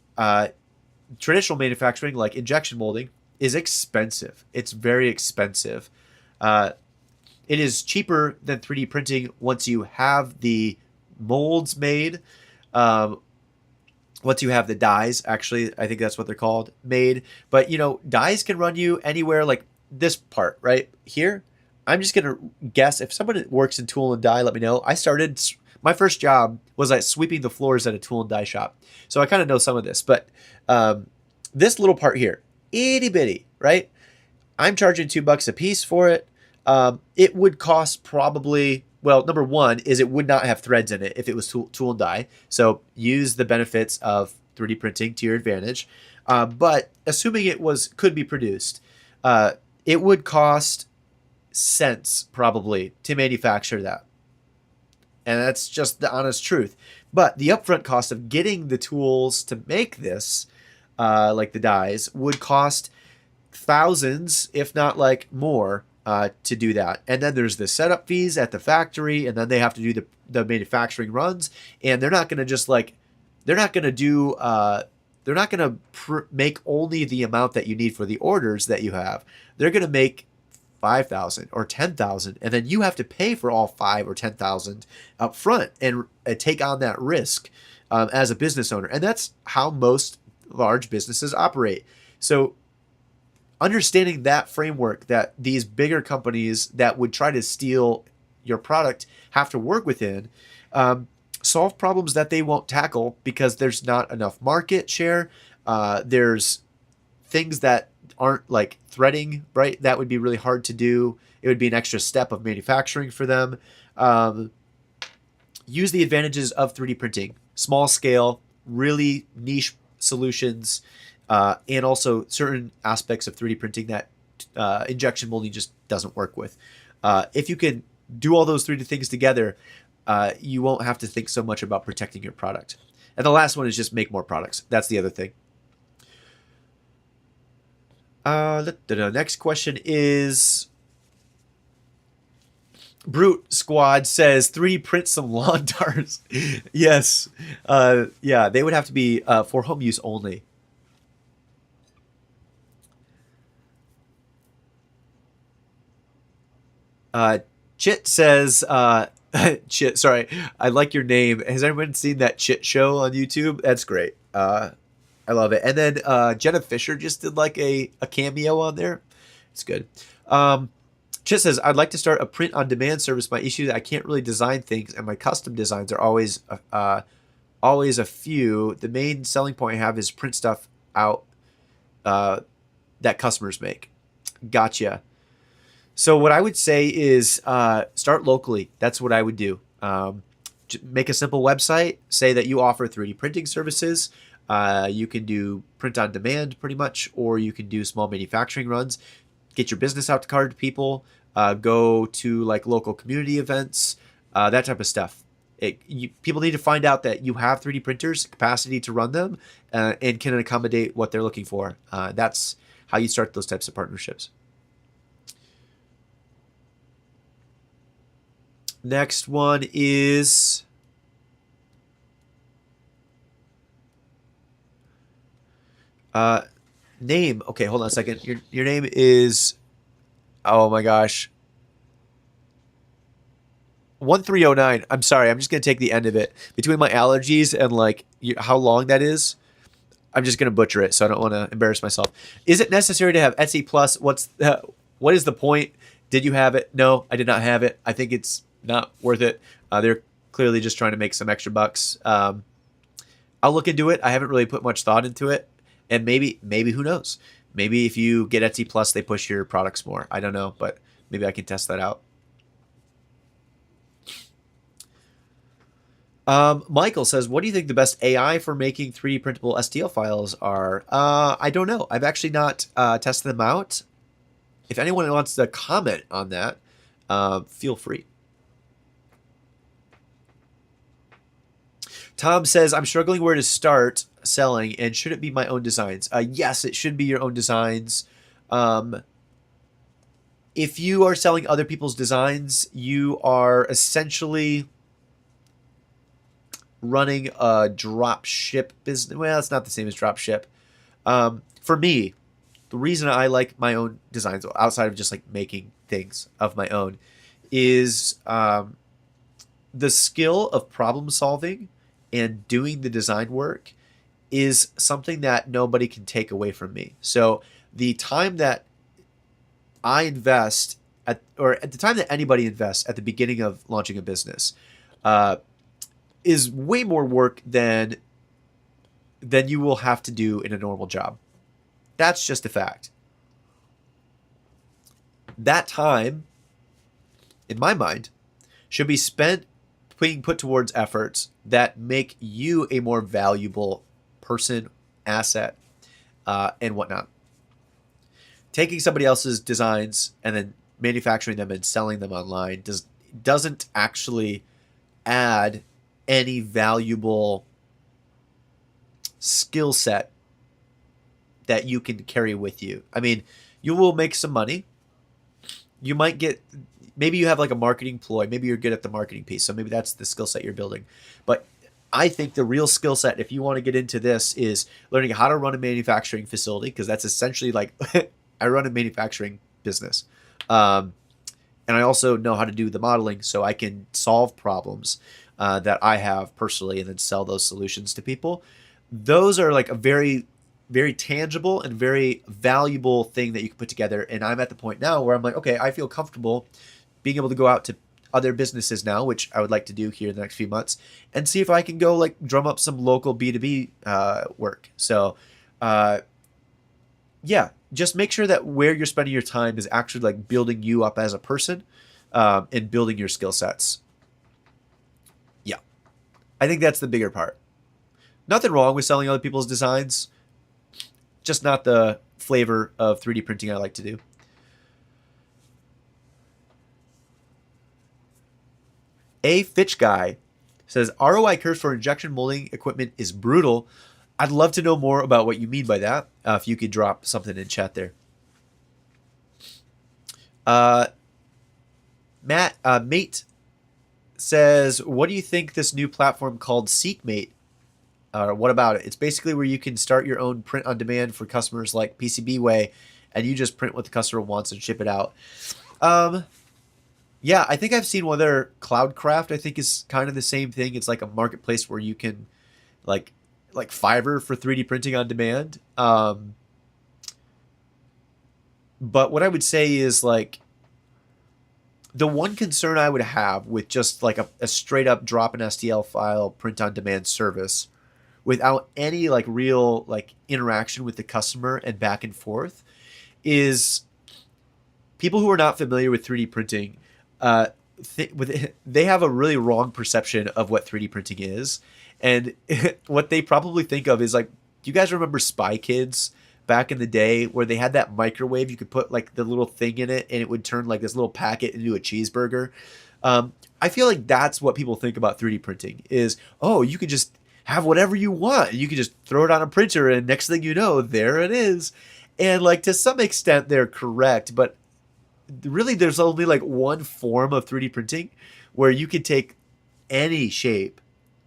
traditional manufacturing, like injection molding, is expensive. It's very expensive. It is cheaper than 3D printing once you have the molds made. Once you have the dies, actually, I think that's what they're called, made. But, dies can run you anywhere like this part right here. I'm just going to guess. If someone works in tool and die, let me know. My first job was like sweeping the floors at a tool and die shop. So I kind of know some of this. But this little part here, itty bitty, right? I'm charging $2 a piece for it. It would cost probably, well, number one is it would not have threads in it if it was tool and die. So use the benefits of 3D printing to your advantage. But assuming it could be produced, it would cost cents probably to manufacture that. And that's just the honest truth. But the upfront cost of getting the tools to make this, like the dies, would cost thousands, if not like more, to do that. And then there's the setup fees at the factory, and then they have to do the manufacturing runs. And they're not going to just like, they're not going to make only the amount that you need for the orders that you have. They're going to make 5,000 or 10,000, and then you have to pay for all 5 or 10,000 up front and take on that risk. as a business owner. And that's how most large businesses operate. So understanding that framework, that these bigger companies that would try to steal your product have to work within, solve problems that they won't tackle because there's not enough market share. There's things that aren't like threading, right? That would be really hard to do. It would be an extra step of manufacturing for them. Use the advantages of 3D printing, small scale, really niche solutions, and also certain aspects of 3D printing that injection molding just doesn't work with. If you can do all those 3D things together, you won't have to think so much about protecting your product. And the last one is just make more products. That's the other thing. The next question is Brute Squad says 3D print some lawn darts. Yes. Yeah, they would have to be for home use only. Chit says, Chit, sorry, I like your name. Has anyone seen that Chit show on YouTube? That's great. I love it. And then Jenna Fisher just did like a cameo on there. It's good. Chit says, I'd like to start a print on demand service. My issue is I can't really design things, and my custom designs are always a few. The main selling point I have is print stuff out that customers make. Gotcha. So what I would say is start locally. That's what I would do. Make a simple website. Say that you offer 3D printing services. You can do print on demand pretty much, or you can do small manufacturing runs. Get your business out to card to people. Go to like local community events, that type of stuff. People need to find out that you have 3D printers, capacity to run them, and can accommodate what they're looking for. That's how you start those types of partnerships. Next one is name. Okay, hold on a second. Your name is, oh my gosh, 1309. I'm sorry. I'm just going to take the end of it. Between my allergies and like how long that is, I'm just going to butcher it, so I don't want to embarrass myself. Is it necessary to have Etsy Plus? What is the point? Did you have it? No, I did not have it. I think it's not worth it. They're clearly just trying to make some extra bucks. I'll look into it. I haven't really put much thought into it. And maybe who knows? Maybe if you get Etsy Plus, they push your products more. I don't know, but maybe I can test that out. Michael says, what do you think the best AI for making 3D printable STL files are? I don't know. I've actually not tested them out. If anyone wants to comment on that, feel free. Tom says, I'm struggling where to start selling, and should it be my own designs? Yes, it should be your own designs. If you are selling other people's designs, you are essentially running a drop ship business. Well, it's not the same as drop ship. For me, the reason I like my own designs outside of just like making things of my own is the skill of problem solving and doing the design work is something that nobody can take away from me. So the time that I invest at the time that anybody invests at the beginning of launching a business is way more work than you will have to do in a normal job. That's just a fact. That time, in my mind, should be spent being put towards efforts that make you a more valuable person, asset, and whatnot. Taking somebody else's designs and then manufacturing them and selling them online doesn't actually add any valuable skill set that you can carry with you. I mean, you will make some money. You might get, maybe you have like a marketing ploy. Maybe you're good at the marketing piece. So maybe that's the skill set you're building. But I think the real skill set, if you want to get into this, is learning how to run a manufacturing facility, because that's essentially like I run a manufacturing business. And I also know how to do the modeling, so I can solve problems. that I have personally, and then sell those solutions to people. Those are like a very, very tangible and very valuable thing that you can put together. And I'm at the point now where I'm like, okay, I feel comfortable being able to go out to other businesses now, which I would like to do here in the next few months, and see if I can go like drum up some local B2B work. So, yeah, just make sure that where you're spending your time is actually like building you up as a person, and building your skill sets. Yeah, I think that's the bigger part. Nothing wrong with selling other people's designs, just not the flavor of 3D printing I like to do. A Fitch Guy says ROI curves for injection molding equipment is brutal. I'd love to know more about what you mean by that. If you could drop something in chat there. Mate says, what do you think this new platform called SeekMate? What about it? It's basically where you can start your own print on demand for customers like PCBWay, and you just print what the customer wants and ship it out. Yeah, I think I've seen one other. Cloudcraft, I think, is kind of the same thing. It's like a marketplace where you can like Fiverr for 3D printing on demand. But what I would say is like the one concern I would have with just like a straight up drop an STL file print on demand service without any like real like interaction with the customer and back and forth is people who are not familiar with 3D printing. They have a really wrong perception of what 3D printing is, and what they probably think of is like, do you guys remember Spy Kids back in the day where they had that microwave? You could put like the little thing in it and it would turn like this little packet into a cheeseburger. I feel like that's what people think about 3D printing is, oh, you could just have whatever you want. You could just throw it on a printer and next thing you know, there it is. And like to some extent they're correct, but really there's only like one form of 3D printing where you could take any shape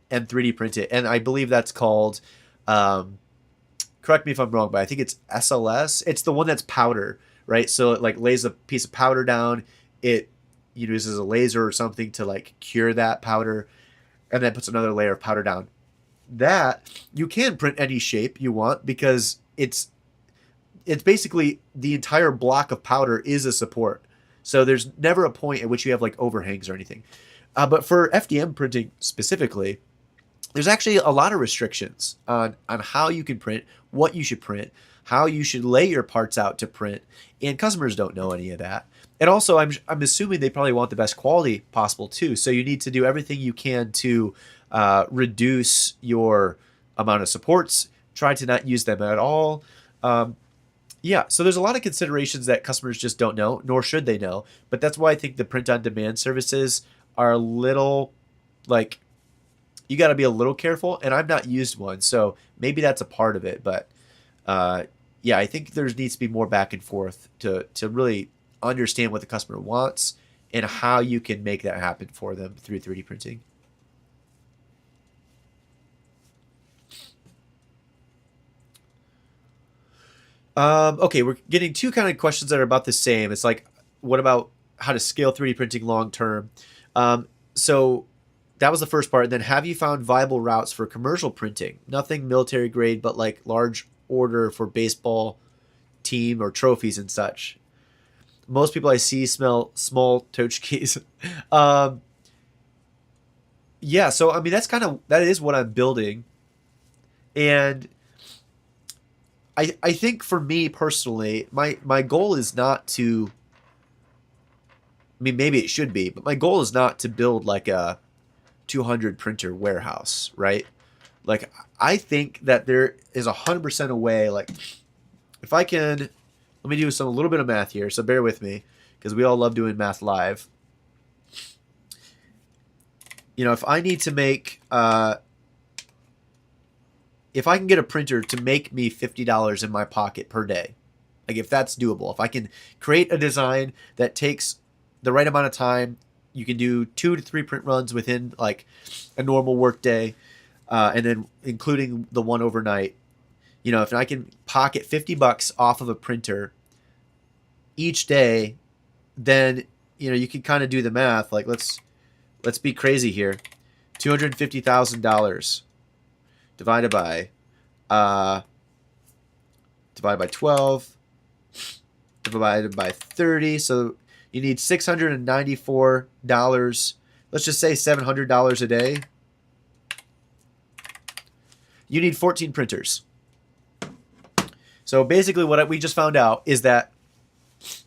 and 3D print it. And I believe that's called, correct me if I'm wrong, but I think it's SLS. It's the one that's powder, right? So it like lays a piece of powder down. It uses a laser or something to like cure that powder and then puts another layer of powder down. That you can print any shape you want because it's basically the entire block of powder is a support. So there's never a point at which you have like overhangs or anything. But for FDM printing specifically, there's actually a lot of restrictions on how you can print, what you should print, how you should lay your parts out to print, and customers don't know any of that. And also, I'm assuming they probably want the best quality possible too. So you need to do everything you can to reduce your amount of supports. Try to not use them at all. Yeah, so there's a lot of considerations that customers just don't know, nor should they know. But that's why I think the print-on-demand services are a little, like, you got to be a little careful. And I've not used one, so maybe that's a part of it. But yeah, I think there needs to be more back and forth to really understand what the customer wants and how you can make that happen for them through 3D printing. Okay, we're getting two kind of questions that are about the same. It's like, what about how to scale 3D printing long term? So that was the first part. And then, have you found viable routes for commercial printing? Nothing military grade, but like large order for baseball team or trophies and such. Most people I see smell small tchotchkes. Yeah, so I mean that is what I'm building, and I think for me personally, my goal is not to. I mean, maybe it should be, but my goal is not to build like a 200 printer warehouse, right? Like, I think that there is 100% a way. Like, if I can, let me do a little bit of math here. So bear with me, because we all love doing math live. You know, if I need to make, if I can get a printer to make me $50 in my pocket per day, like if that's doable, if I can create a design that takes the right amount of time, you can do 2 to 3 print runs within like a normal work day, and then including the one overnight. You know, if I can pocket $50 off of a printer each day, then, you know, you can kind of do the math. Like, let's be crazy here. $250,000 divided by 12 divided by 30. So you need $694. Let's just say $700 a day. You need 14 printers. So basically what we just found out is that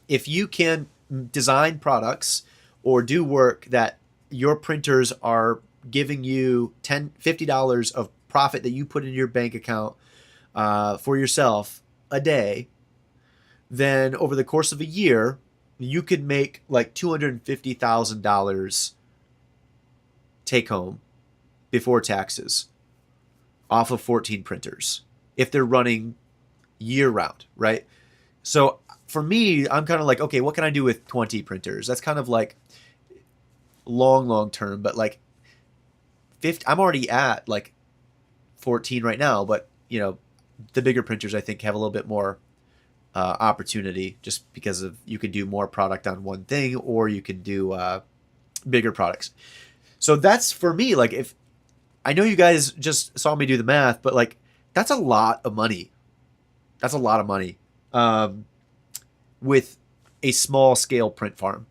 if you can design products or do work that your printers are giving you $50 of profit that you put in your bank account for yourself a day, then over the course of a year, you could make like $250,000 take home before taxes off of 14 printers if they're running year round, right? So for me, I'm kind of like, okay, what can I do with 20 printers? That's kind of like long term, but like 50, I'm already at like 14 right now, but you know, the bigger printers I think have a little bit more opportunity just because of you can do more product on one thing or you can do bigger products. So that's for me, like if I know you guys just saw me do the math, but like that's a lot of money. That's a lot of money with a small scale print farm.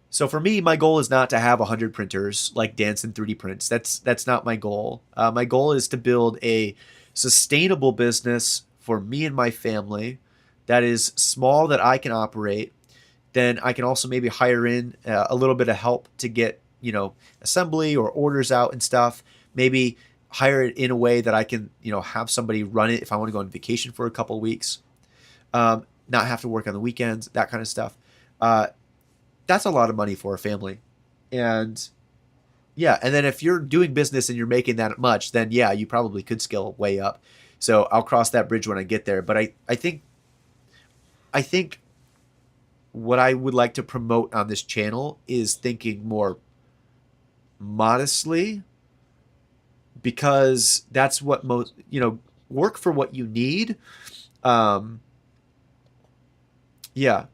So for me, my goal is not to have 100 printers like Danson 3D Prints. That's not my goal. My goal is to build a sustainable business for me and my family that is small that I can operate. Then I can also maybe hire in a little bit of help to get, you know, assembly or orders out and stuff. Maybe hire it in a way that I can, you know, have somebody run it if I want to go on vacation for a couple of weeks. Not have to work on the weekends, that kind of stuff. That's a lot of money for a family. And yeah, and then if you're doing business and you're making that much, then yeah, you probably could scale way up. So I'll cross that bridge when I get there. But I think what I would like to promote on this channel is thinking more modestly, because that's what most, you know, work for what you need. Yeah.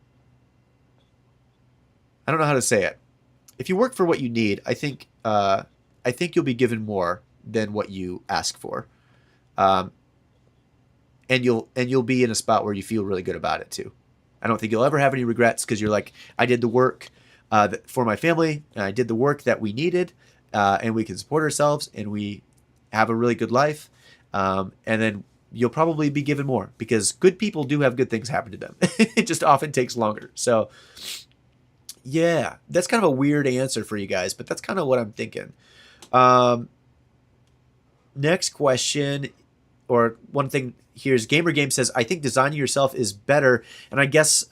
I don't know how to say it. If you work for what you need, I think you'll be given more than what you ask for. And you'll be in a spot where you feel really good about it too. I don't think you'll ever have any regrets because you're like, I did the work for my family, and I did the work that we needed, and we can support ourselves, and we have a really good life. And then you'll probably be given more because good people do have good things happen to them. It just often takes longer. So yeah, that's kind of a weird answer for you guys, but that's kind of what I'm thinking. Next question, or one thing here is Gamer Game says, I think designing yourself is better. And I guess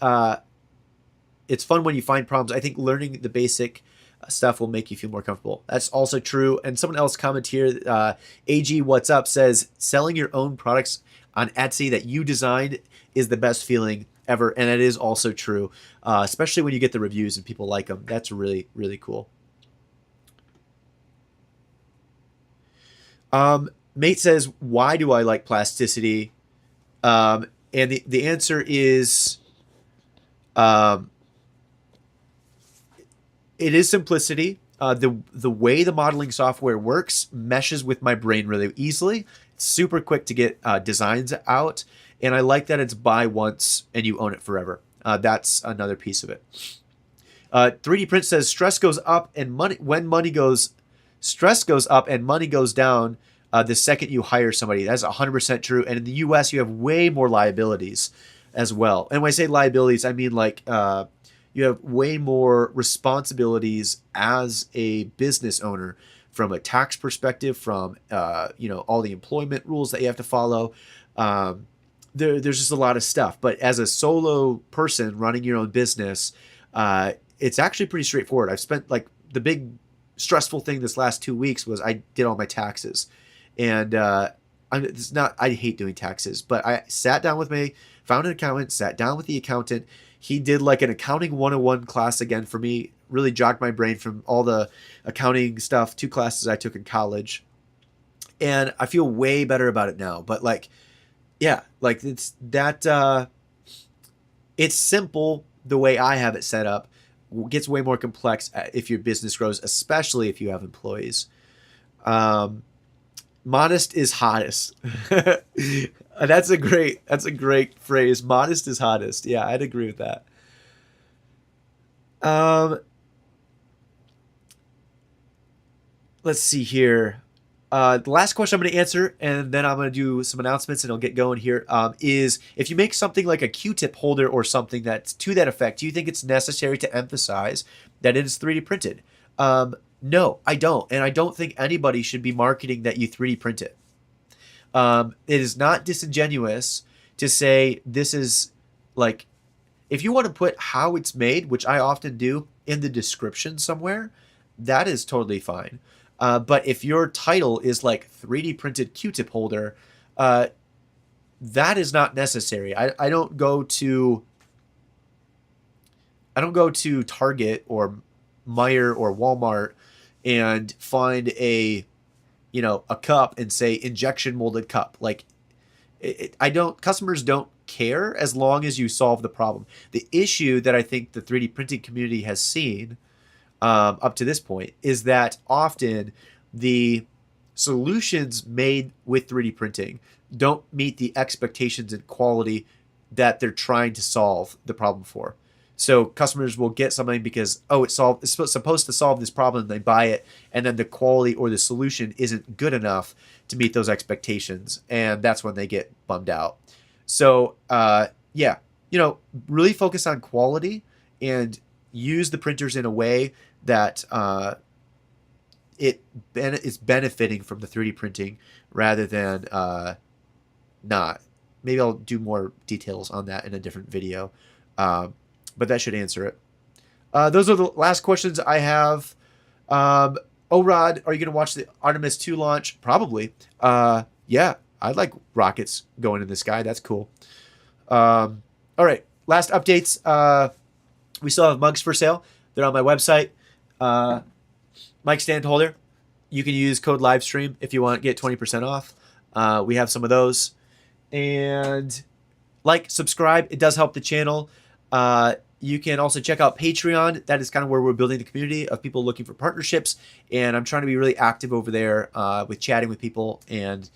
it's fun when you find problems. I think learning the basic stuff will make you feel more comfortable. That's also true. And someone else comment here, AG What's Up says, selling your own products on Etsy that you designed is the best feeling ever. And it is also true, especially when you get the reviews and people like them. That's really, really cool. Mate says, why do I like plasticity? And the answer is, it is simplicity. The way the modeling software works meshes with my brain really easily. It's super quick to get designs out. And I like that it's buy once and you own it forever. That's another piece of it. 3D Print says stress goes up and stress goes up and money goes down the second you hire somebody. That's 100% true. And in the US, you have way more liabilities as well. And when I say liabilities, I mean like you have way more responsibilities as a business owner from a tax perspective, from all the employment rules that you have to follow. There's just a lot of stuff. But as a solo person running your own business, it's actually pretty straightforward. I've spent like the big stressful thing this last 2 weeks was I did all my taxes. And I hate doing taxes, but I sat down found an accountant, sat down with the accountant. He did like an accounting 101 class again for me, really jogged my brain from all the accounting stuff, 2 classes I took in college. And I feel way better about it now. But like, yeah, like it's simple the way I have it set up. It gets way more complex if your business grows, especially if you have employees. Modest is hottest. That's a great phrase. Modest is hottest. Yeah, I'd agree with that. Um, let's see here. The last question I'm going to answer, and then I'm going to do some announcements and I'll get going here. Is if you make something like a Q-tip holder or something that's to that effect, do you think it's necessary to emphasize that it is 3D printed? No, I don't. And I don't think anybody should be marketing that you 3D print it. It is not disingenuous to say this is like, if you want to put how it's made, which I often do in the description somewhere, that is totally fine. But if your title is like 3D printed Q-tip holder, that is not necessary. I don't go to Target or Meijer or Walmart and find a cup and say injection molded cup. Like customers don't care as long as you solve the problem. The issue that I think the 3D printing community has seen up to this point is that often the solutions made with 3D printing don't meet the expectations and quality that they're trying to solve the problem for. So customers will get something because, it's supposed to solve this problem, and they buy it, and then the quality or the solution isn't good enough to meet those expectations, and that's when they get bummed out. So yeah, really focus on quality and use the printers in a way that it is benefiting from the 3D printing rather than not. Maybe I'll do more details on that in a different video. But that should answer it. Those are the last questions I have. Rod, are you going to watch the Artemis 2 launch? Probably. Yeah, I'd like rockets going in the sky. That's cool. All right, last updates. We still have mugs for sale. They're on my website. Mic stand holder. You can use code Livestream if you want to get 20% off. We have some of those. And subscribe. It does help the channel. You can also check out Patreon. That is kind of where we're building the community of people looking for partnerships. And I'm trying to be really active over there with chatting with people and,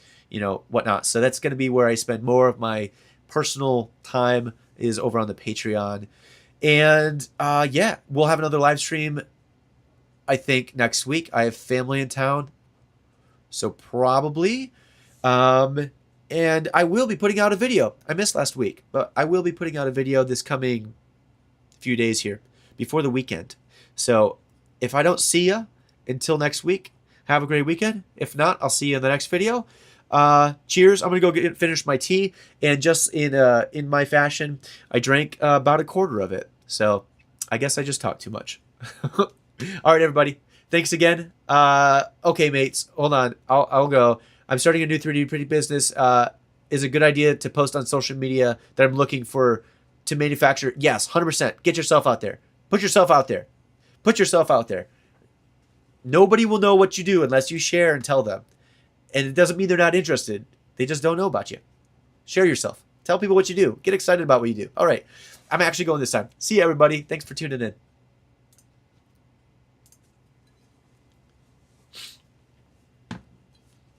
whatnot. So that's going to be where I spend more of my personal time is over on the Patreon. And yeah, we'll have another live stream, I think, next week. I have family in town. So probably. And I will be putting out a video. I missed last week, but I will be putting out a video this coming few days here before the weekend. So if I don't see you until next week, have a great weekend. If not, I'll see you in the next video. Cheers. I'm going to go finish my tea. And just in my fashion, I drank about a quarter of it. So I guess I just talked too much. All right, everybody. Thanks again. Okay, mates. Hold on. I'll go. I'm starting a new 3D printing business. Is a good idea to post on social media that I'm looking to manufacture? Yes, 100%. Get yourself out there. Put yourself out there. Put yourself out there. Nobody will know what you do unless you share and tell them. And it doesn't mean they're not interested. They just don't know about you. Share yourself. Tell people what you do. Get excited about what you do. All right. I'm actually going this time. See you, everybody. Thanks for tuning in.